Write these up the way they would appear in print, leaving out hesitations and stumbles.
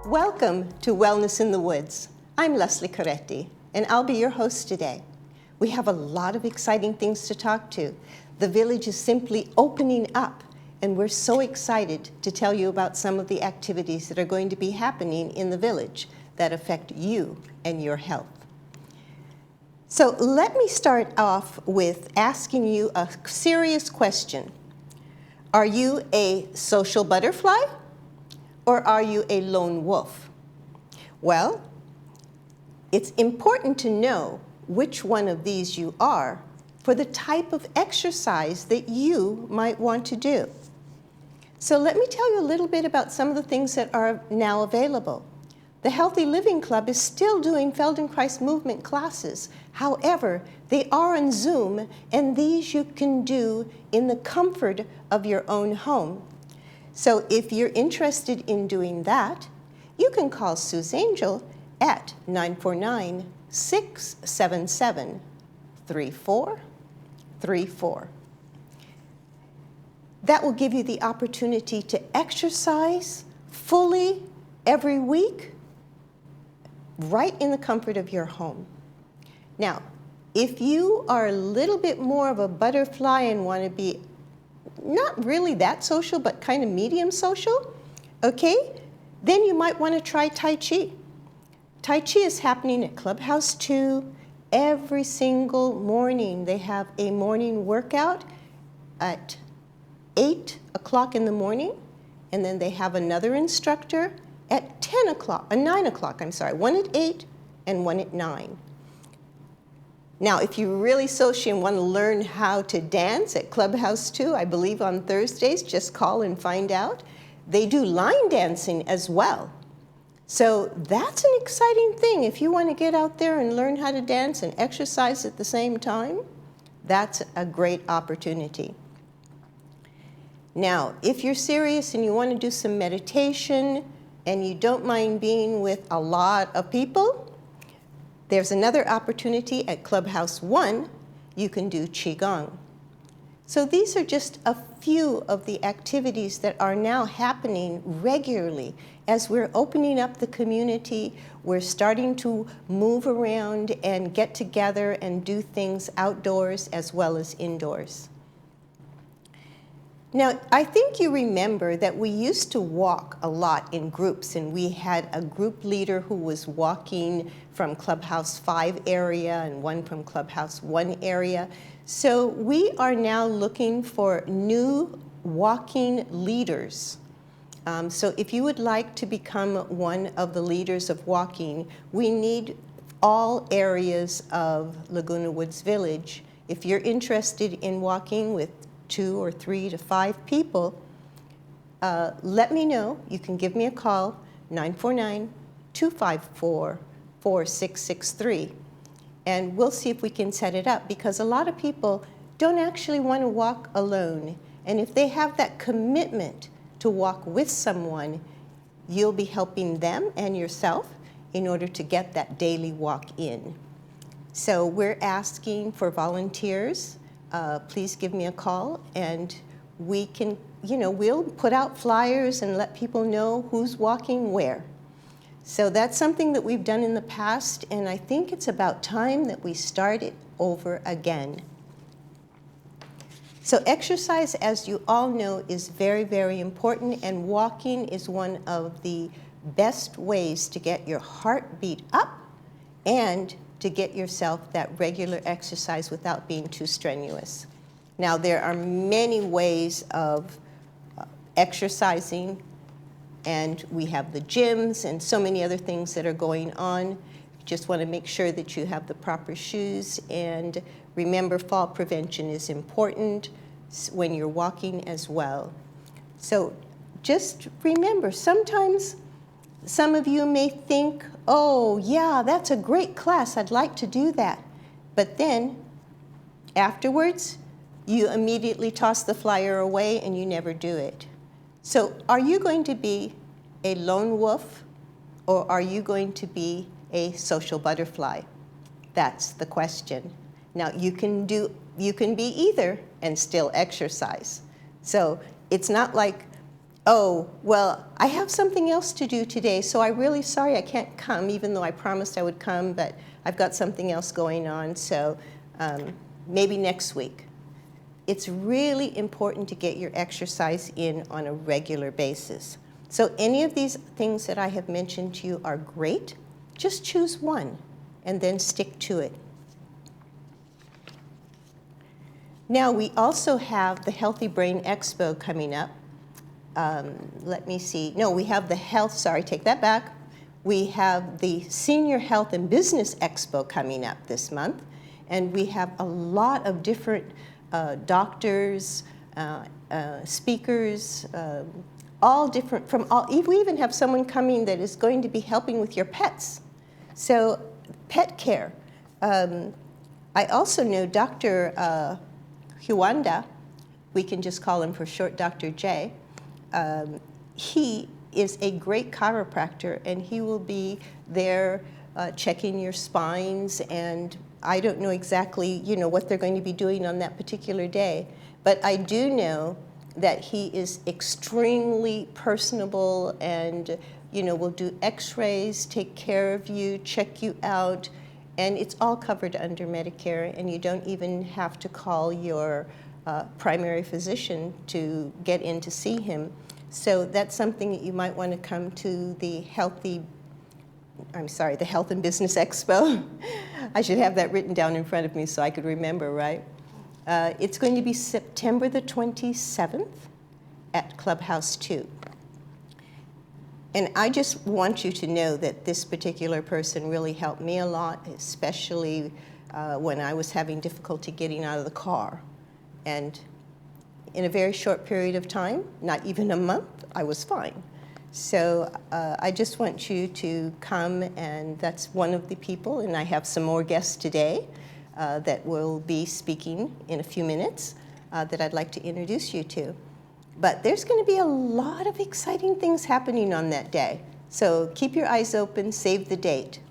Welcome to Wellness in the Woods. I'm Leslie Coretti, and I'll be your host today. We have a lot of exciting things to talk to. The village is simply opening up, and we're so excited to tell you about some of the activities that are going to be happening in the village that affect you and your health. So let me start off with asking you a serious question. Are you a social butterfly? Or are you a lone wolf? Well, it's important to know which one of these you are for the type of exercise that you might want to do. So let me tell you a little bit about some of the things that are now available. The Healthy Living Club is still doing Feldenkrais movement classes. However, they are on Zoom, and these you can do in the comfort of your own home. So if you're interested in doing that, you can call Sue's Angel at 949-677-3434. That will give you the opportunity to exercise fully every week, right in the comfort of your home. Now, if you are a little bit more of a butterfly and want to be not really that social, but kind of medium social, okay? Then you might want to try Tai Chi. Tai Chi is happening at Clubhouse 2 every single morning. They have a morning workout at 8 o'clock in the morning, and then they have another instructor at 9 o'clock, one at 8 and one at 9. Now, if you're really social and want to learn how to dance at Clubhouse 2, I believe on Thursdays, just call and find out. They do line dancing as well. So that's an exciting thing. If you want to get out there and learn how to dance and exercise at the same time, that's a great opportunity. Now, if you're serious and you want to do some meditation and you don't mind being with a lot of people, there's another opportunity at Clubhouse 1. You can do Qigong. So these are just a few of the activities that are now happening regularly. As we're opening up the community, we're starting to move around and get together and do things outdoors as well as indoors. Now, I think you remember that we used to walk a lot in groups, and we had a group leader who was walking from Clubhouse 5 area and one from Clubhouse 1 area. So we are now looking for new walking leaders. So if you would like to become one of the leaders of walking, we need all areas of Laguna Woods Village. If you're interested in walking with 2 or 3 to 5 people, let me know. You can give me a call, 949-254-4663, and we'll see if we can set it up, because a lot of people don't actually want to walk alone. And if they have that commitment to walk with someone, you'll be helping them and yourself in order to get that daily walk in. So we're asking for volunteers. Please give me a call, and we can, we'll put out flyers and let people know who's walking where. So that's something that we've done in the past, and I think it's about time that we start it over again. So exercise, as you all know, is very, very important, and walking is one of the best ways to get your heartbeat up and to get yourself that regular exercise without being too strenuous. Now, there are many ways of exercising, and we have the gyms and so many other things that are going on. You just want to make sure that you have the proper shoes, and remember, fall prevention is important when you're walking as well. So just remember, sometimes Some of you may think, oh yeah, that's a great class, I'd like to do that. But then afterwards, you immediately toss the flyer away and you never do it. So are you going to be a lone wolf, or are you going to be a social butterfly? That's the question. Now you can be either and still exercise. So it's not like, oh, well, I have something else to do today, so I'm really sorry I can't come, even though I promised I would come, but I've got something else going on, so maybe next week. It's really important to get your exercise in on a regular basis. So any of these things that I have mentioned to you are great. Just choose one and then stick to it. Now we also have the Healthy Brain Expo coming up. Let me see. No, we have the take that back. We have the Senior Health and Business Expo coming up this month. And we have a lot of different doctors, speakers, all different we even have someone coming that is going to be helping with your pets. So pet care. I also know Dr. Huanda, we can just call him for short Dr. J. He is a great chiropractor, and he will be there checking your spines, and I don't know exactly, what they're going to be doing on that particular day, but I do know that he is extremely personable and, will do x-rays, take care of you, check you out, and it's all covered under Medicare, and you don't even have to call your primary physician to get in to see him. So that's something that you might want to come to the Health and Business Expo. I should have that written down in front of me so I could remember, right? It's going to be September the 27th at Clubhouse 2. And I just want you to know that this particular person really helped me a lot, especially when I was having difficulty getting out of the car. And in a very short period of time, not even a month, I was fine. So I just want you to come, and that's one of the people, and I have some more guests today that will be speaking in a few minutes that I'd like to introduce you to. But there's going to be a lot of exciting things happening on that day. So keep your eyes open, save the date.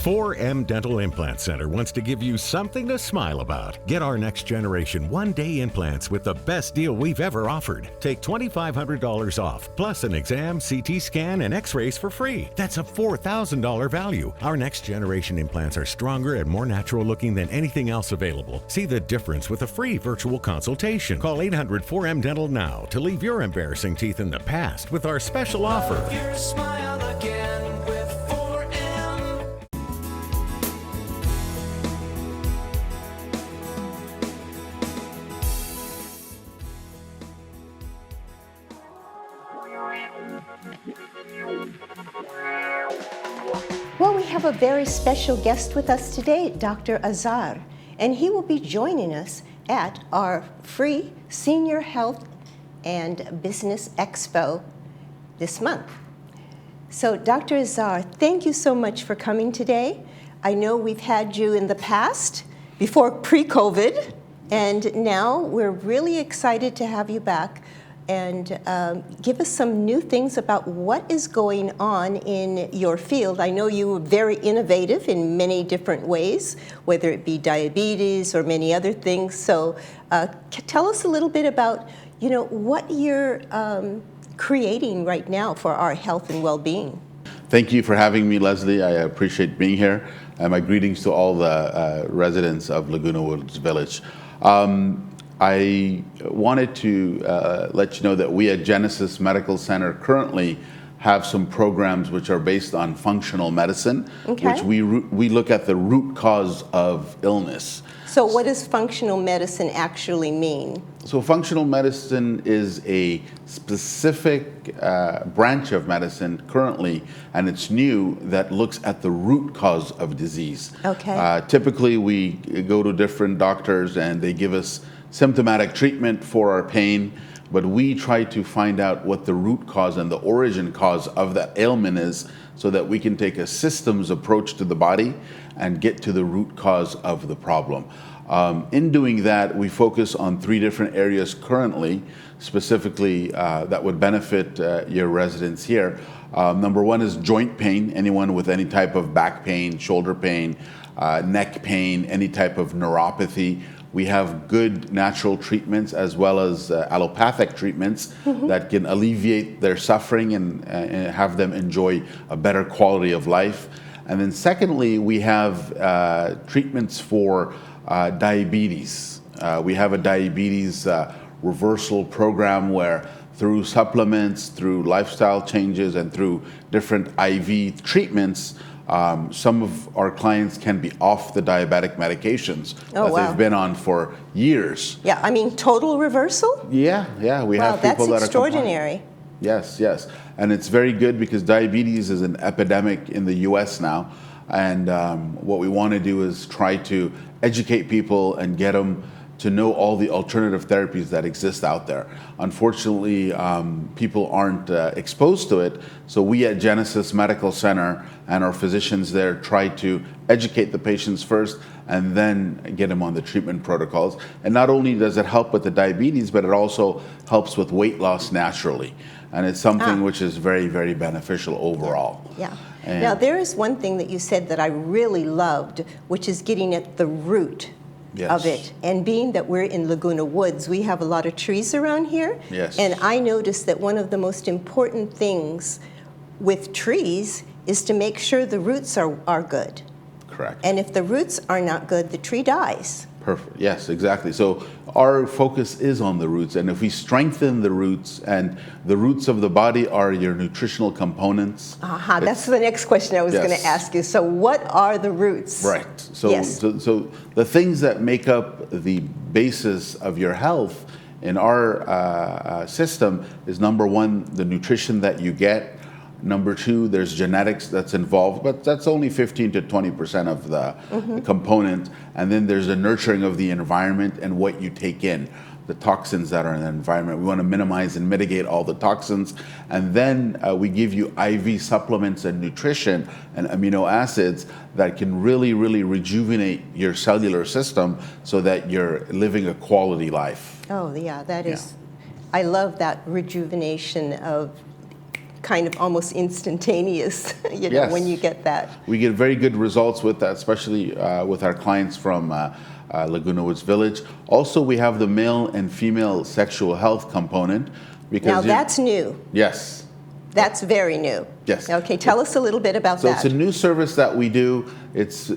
4M Dental Implant Center wants to give you something to smile about. Get our next generation one-day implants with the best deal we've ever offered. Take $2,500 off, plus an exam, CT scan, and x-rays for free. That's a $4,000 value. Our next generation implants are stronger and more natural looking than anything else available. See the difference with a free virtual consultation. Call 800-4M Dental now to leave your embarrassing teeth in the past with our special offer. Your smile again with 4M. Well, we have a very special guest with us today, Dr. Azar, and he will be joining us at our free Senior Health and Business Expo this month. So, Dr. Azar, thank you so much for coming today. I know we've had you in the past, before pre-COVID, and now we're really excited to have you back and give us some new things about what is going on in your field. I know you were very innovative in many different ways, whether it be diabetes or many other things. So tell us a little bit about, what you're creating right now for our health and well-being. Thank you for having me, Leslie. I appreciate being here. My greetings to all the residents of Laguna Woods Village. I wanted to let you know that we at Genesis Medical Center currently have some programs which are based on functional medicine, which we look at the root cause of illness. So what does functional medicine actually mean? So functional medicine is a specific branch of medicine currently, and it's new, that looks at the root cause of disease. Okay. Typically, we go to different doctors and they give us symptomatic treatment for our pain, but we try to find out what the root cause and the origin cause of that ailment is, so that we can take a systems approach to the body and get to the root cause of the problem. In doing that, we focus on 3 different areas currently, specifically that would benefit your residents here. Number 1 is joint pain. Anyone with any type of back pain, shoulder pain, neck pain, any type of neuropathy. We have good natural treatments as well as allopathic treatments that can alleviate their suffering and have them enjoy a better quality of life. And then secondly, we have treatments for diabetes. We have a diabetes reversal program where through supplements, through lifestyle changes, and through different IV treatments, some of our clients can be off the diabetic medications that they've been on for years. Yeah, I mean, total reversal? Yeah, we have people that that's are extraordinary. Yes, and it's very good because diabetes is an epidemic in the U.S. now, and what we want to do is try to educate people and get them to know all the alternative therapies that exist out there. Unfortunately, people aren't exposed to it, so we at Genesis Medical Center and our physicians there try to educate the patients first and then get them on the treatment protocols. And not only does it help with the diabetes, but it also helps with weight loss naturally. And it's something which is very, very beneficial overall. Yeah. And Now, there is one thing that you said that I really loved, which is getting at the root of it. And being that we're in Laguna Woods, we have a lot of trees around here. Yes. And I noticed that one of the most important things with trees is to make sure the roots are good. Correct. And if the roots are not good, the tree dies. Perfect. Yes, exactly. So our focus is on the roots, and if we strengthen the roots, and the roots of the body are your nutritional components. That's the next question I was going to ask you. So what are the roots? Right. So, Yes. so the things that make up the basis of your health in our system is number 1, the nutrition that you get. Number 2, there's genetics that's involved, but that's only 15 to 20% of the component. And then there's the nurturing of the environment and what you take in, the toxins that are in the environment. We want to minimize and mitigate all the toxins. And then we give you IV supplements and nutrition and amino acids that can really, really rejuvenate your cellular system so that you're living a quality life. Oh, yeah, that is, I love that rejuvenation of kind of almost instantaneous, when you get that. We get very good results with that, especially with our clients from Laguna Woods Village. Also, we have the male and female sexual health component. Because Now, that's new. Yes. That's very new. Yes. Okay, tell us a little bit about So that. it's a new service that we do. It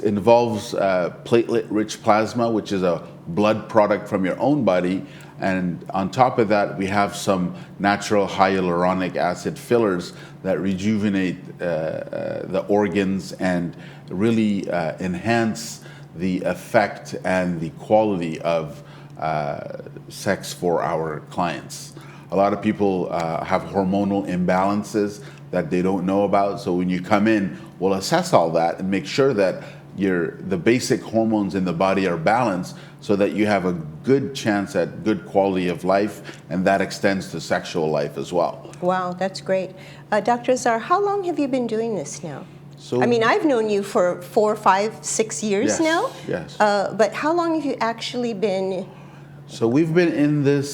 involves platelet-rich plasma, which is a blood product from your own body. And on top of that, we have some natural hyaluronic acid fillers that rejuvenate the organs and really enhance the effect and the quality of sex for our clients. A lot of people have hormonal imbalances that they don't know about. So when you come in, we'll assess all that and make sure that the basic hormones in the body are balanced so that you have a good chance at good quality of life, and that extends to sexual life as well. Wow, that's great. Dr. Azar, how long have you been doing this now? So, I mean, I've known you for 4, 5, 6 years now. Yes. But how long have you actually been? So we've been in this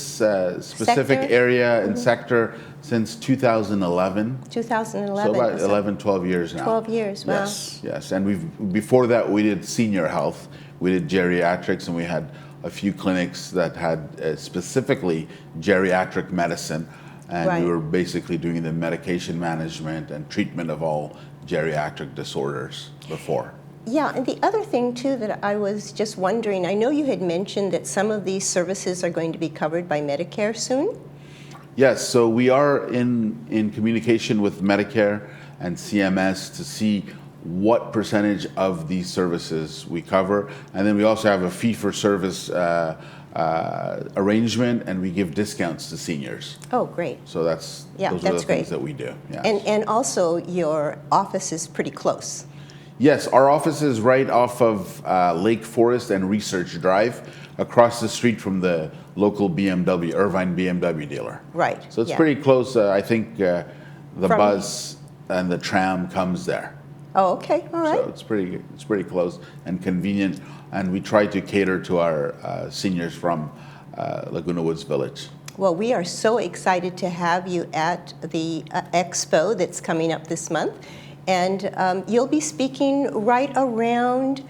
specific Sector? area and sector since 2011. 2011. So about 11, 12 years now. 12 years, wow. Yes. And before that, we did senior health. We did geriatrics, and we had a few clinics that had specifically geriatric medicine. And we were basically doing the medication management and treatment of all geriatric disorders before. Yeah, and the other thing too that I was just wondering, I know you had mentioned that some of these services are going to be covered by Medicare soon? Yes, so we are in communication with Medicare and CMS to see what percentage of these services we cover. And then we also have a fee-for-service arrangement, and we give discounts to seniors. Oh, great. So those are the great. things that we do. Yes. And also your office is pretty close. Yes, our office is right off of Lake Forest and Research Drive, across the street from the local BMW, Irvine BMW dealer. Right. So it's yeah. pretty close. I think the From- bus and the tram comes there. Oh, okay. All right. So it's pretty close and convenient. And we try to cater to our seniors from Laguna Woods Village. Well, we are so excited to have you at the Expo that's coming up this month. And you'll be speaking right around,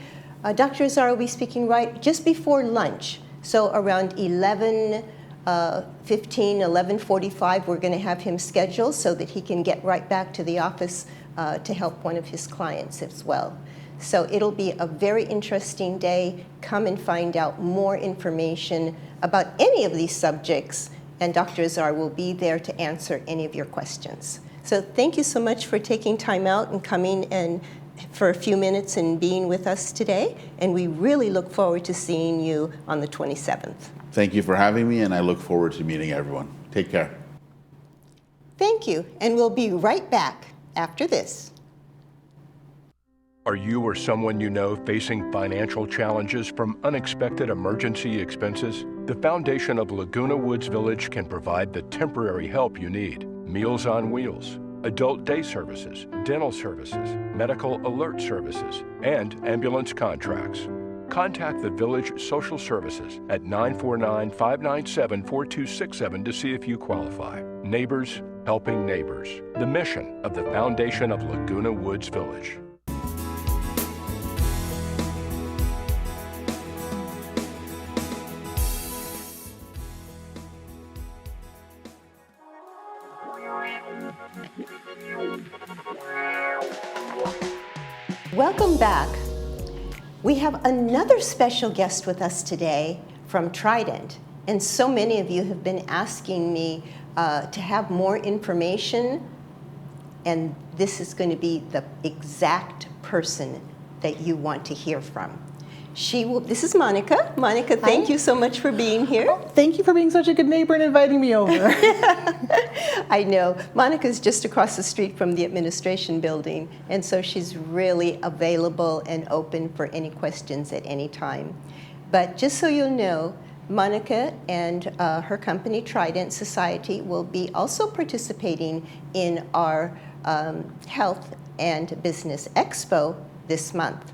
Dr. Azar will be speaking right just before lunch. So around 11:15, 11:45, we're going to have him scheduled so that he can get right back to the office to help one of his clients as well. So it'll be a very interesting day. Come and find out more information about any of these subjects, and Dr. Azar will be there to answer any of your questions. So thank you so much for taking time out and coming and for a few minutes and being with us today, and we really look forward to seeing you on the 27th. Thank you for having me, and I look forward to meeting everyone. Take care. Thank you, and we'll be right back after this. Are you or someone you know facing financial challenges from unexpected emergency expenses? The foundation of Laguna Woods Village can provide the temporary help you need. Meals on Wheels, adult day services, dental services, medical alert services, and ambulance contracts. Contact the Village Social Services at 949-597-4267 to see if you qualify. Neighbors helping neighbors. The mission of the foundation of Laguna Woods Village. Welcome back. We have another special guest with us today from Trident, and so many of you have been asking me to have more information, and this is going to be the exact person that you want to hear from. This is Monica. Monica, thank Hi. you so much for being here. Thank you for being such a good neighbor and inviting me over. I know. Monica's just across the street from the administration building, and so she's really available and open for any questions at any time. But just so you know, Monica and her company, Trident Society, will be also participating in our Health and Business Expo this month.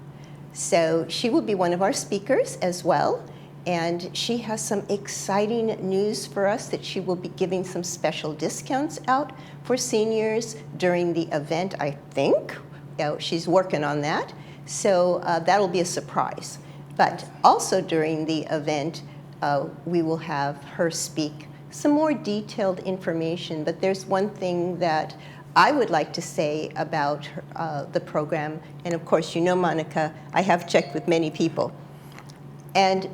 So she will be one of our speakers as well, and she has some exciting news for us that she will be giving some special discounts out for seniors during the event, I think. She's working on that, so that'll be a surprise. But also during the event, we will have her speak some more detailed information, but there's one thing that I would like to say about the program, and of course, you know, Monica, I have checked with many people. And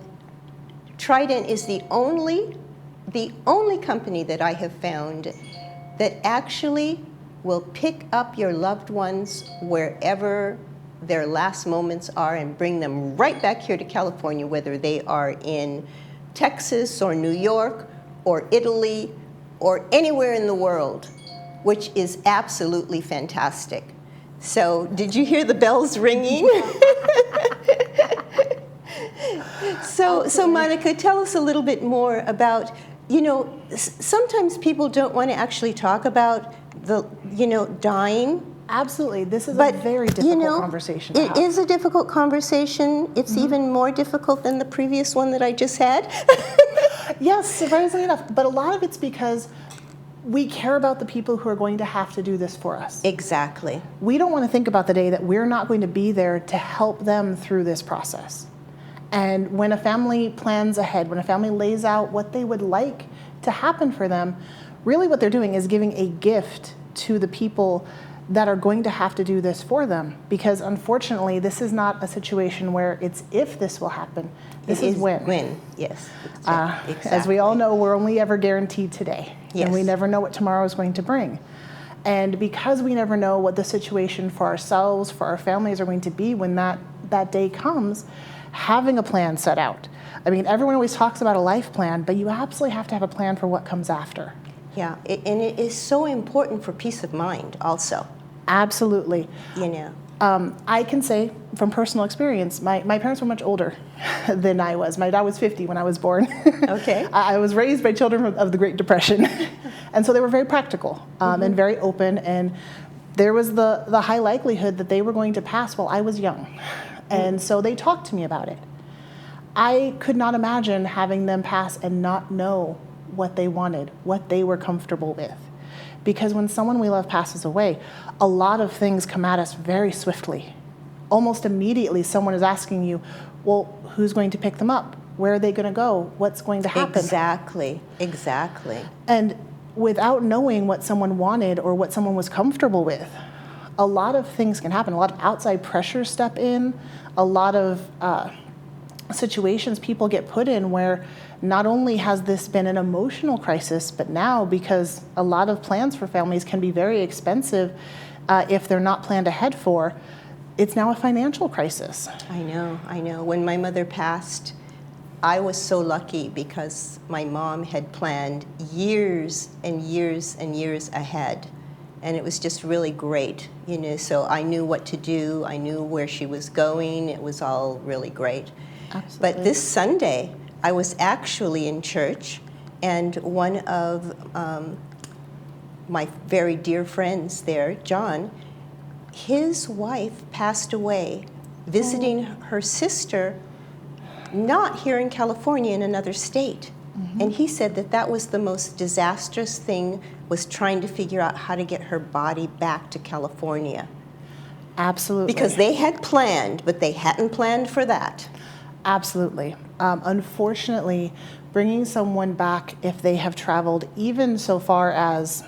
Trident is the only company that I have found that actually will pick up your loved ones wherever their last moments are and bring them right back here to California, whether they are in Texas or New York or Italy or anywhere in the world, which is absolutely fantastic. So, did you hear the bells ringing? So Monica, tell us a little bit more about, you know, sometimes people don't want to actually talk about dying. Absolutely. This is But, a very difficult conversation to have. It is a difficult conversation. It's even more difficult than the previous one that I just had. Yes, surprisingly enough. But a lot of it's because we care about the people who are going to have to do this for us. Exactly. We don't want to think about the day that we're not going to be there to help them through this process. And when a family plans ahead, when a family lays out what they would like to happen for them, really what they're doing is giving a gift to the people that are going to have to do this for them. Because unfortunately, this is not a situation where it's if this will happen. This is when. When, yes. As we all know, we're only ever guaranteed today. Yes. And we never know what tomorrow is going to bring. And because we never know what the situation for ourselves, for our families are going to be when that day comes, having a plan set out. I mean, everyone always talks about a life plan, but you absolutely have to have a plan for what comes after. Yeah, and it is so important for peace of mind also. Absolutely. You know. I can say from personal experience, my parents were much older than I was. My dad was 50 when I was born. Okay. I was raised by children of the Great Depression. And so they were very practical and very open. And there was the high likelihood that they were going to pass while I was young. And so they talked to me about it. I could not imagine having them pass and not know what they wanted, what they were comfortable with. Because when someone we love passes away, a lot of things come at us very swiftly. Almost immediately, someone is asking you, well, who's going to pick them up? Where are they going to go? What's going to happen? Exactly, exactly. And without knowing what someone wanted or what someone was comfortable with, a lot of things can happen. A lot of outside pressures step in, a lot of situations people get put in where not only has this been an emotional crisis, but now, because a lot of plans for families can be very expensive if they're not planned ahead for, it's now a financial crisis. I know. When my mother passed, I was so lucky because my mom had planned years and years and years ahead. And it was just really great, so I knew what to do. I knew where she was going. It was all really great. Absolutely. But this Sunday, I was actually in church, and one of my very dear friends there, John, his wife passed away visiting her sister, not here in California, in another state. And he said that was the most disastrous thing, was trying to figure out how to get her body back to California. Absolutely. Because they had planned, but they hadn't planned for that. Absolutely. Unfortunately, bringing someone back if they have traveled even so far as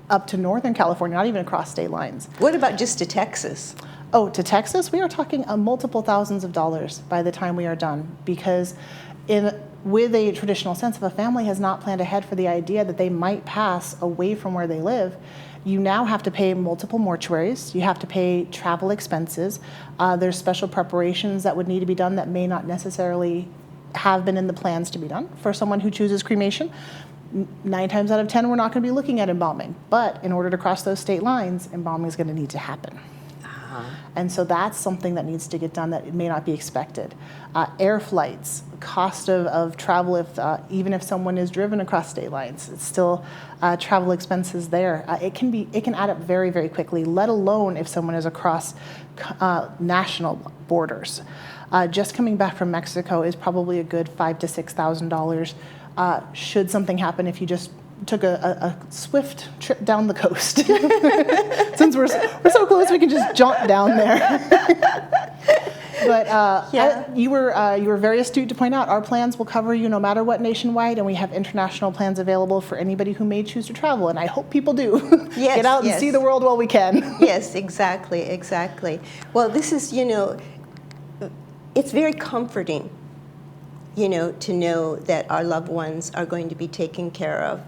up to Northern California, not even across state lines. What about just to Texas? Oh, to Texas, we are talking multiple thousands of dollars by the time we are done, because with a traditional sense, if a family has not planned ahead for the idea that they might pass away from where they live, you now have to pay multiple mortuaries, you have to pay travel expenses, there's special preparations that would need to be done that may not necessarily have been in the plans to be done. For someone who chooses cremation, 9 times out of 10 we're not going to be looking at embalming, but in order to cross those state lines, embalming is going to need to happen. And so that's something that needs to get done that may not be expected. Air flights, cost of travel, even if someone is driven across state lines, it's still travel expenses there. It can add up very, very quickly, let alone if someone is across national borders. Just coming back from Mexico is probably a good $5,000 to $6,000. Should something happen if you just took a swift trip down the coast. Since we're so close, we can just jaunt down there. But you were very astute to point out our plans will cover you no matter what nationwide, and we have international plans available for anybody who may choose to travel, and I hope people do. Yes, get out and see the world while we can. Yes, exactly. Well, this is, it's very comforting, to know that our loved ones are going to be taken care of.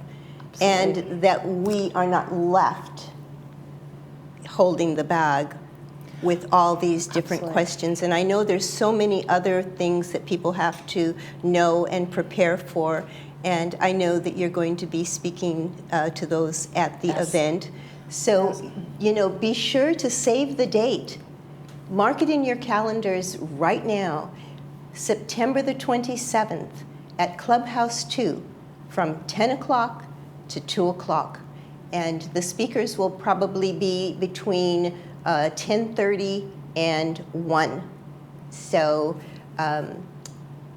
Absolutely. And that we are not left holding the bag with all these different Absolutely. questions. And I know there's so many other things that people have to know and prepare for. And I know that you're going to be speaking to those at the event. So, be sure to save the date. Mark it in your calendars right now. September the 27th at Clubhouse 2 from 10 o'clock to 2 o'clock. And the speakers will probably be between 10:30 and 1. So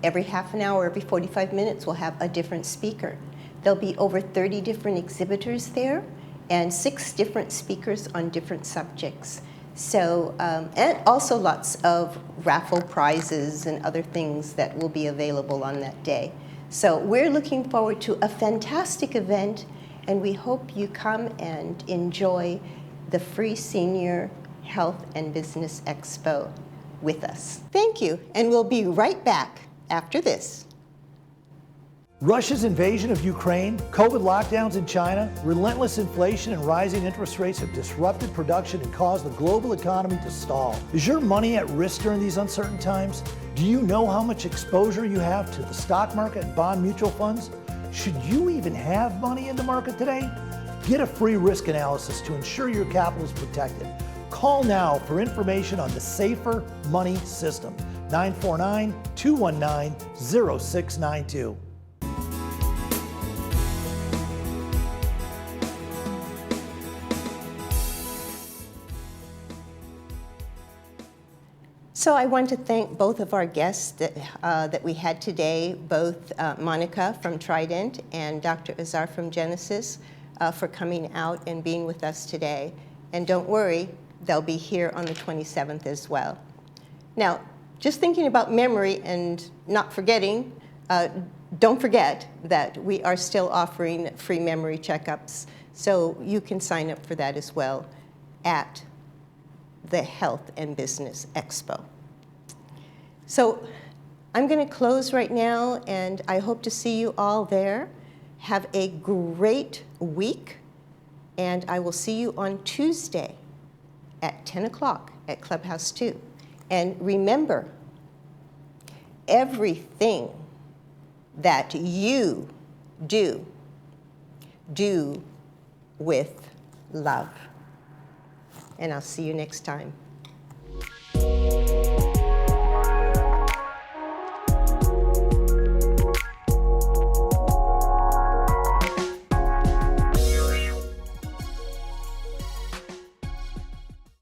every half an hour, every 45 minutes, we'll have a different speaker. There'll be over 30 different exhibitors there and 6 different speakers on different subjects. So, and also lots of raffle prizes and other things that will be available on that day. So we're looking forward to a fantastic event, and we hope you come and enjoy the free Senior Health and Business Expo with us. Thank you, and we'll be right back after this. Russia's invasion of Ukraine, COVID lockdowns in China, relentless inflation and rising interest rates have disrupted production and caused the global economy to stall. Is your money at risk during these uncertain times? Do you know how much exposure you have to the stock market and bond mutual funds? Should you even have money in the market today? Get a free risk analysis to ensure your capital is protected. Call now for information on the Safer Money System. 949-219-0692. So I want to thank both of our guests that we had today, both Monica from Trident and Dr. Azar from Genesis, for coming out and being with us today. And don't worry, they'll be here on the 27th as well. Now, just thinking about memory and not forgetting, don't forget that we are still offering free memory checkups, so you can sign up for that as well at the Health and Business Expo. So I'm going to close right now, and I hope to see you all there. Have a great week, and I will see you on Tuesday at 10 o'clock at Clubhouse 2. And remember, everything that you do, do with love. And I'll see you next time.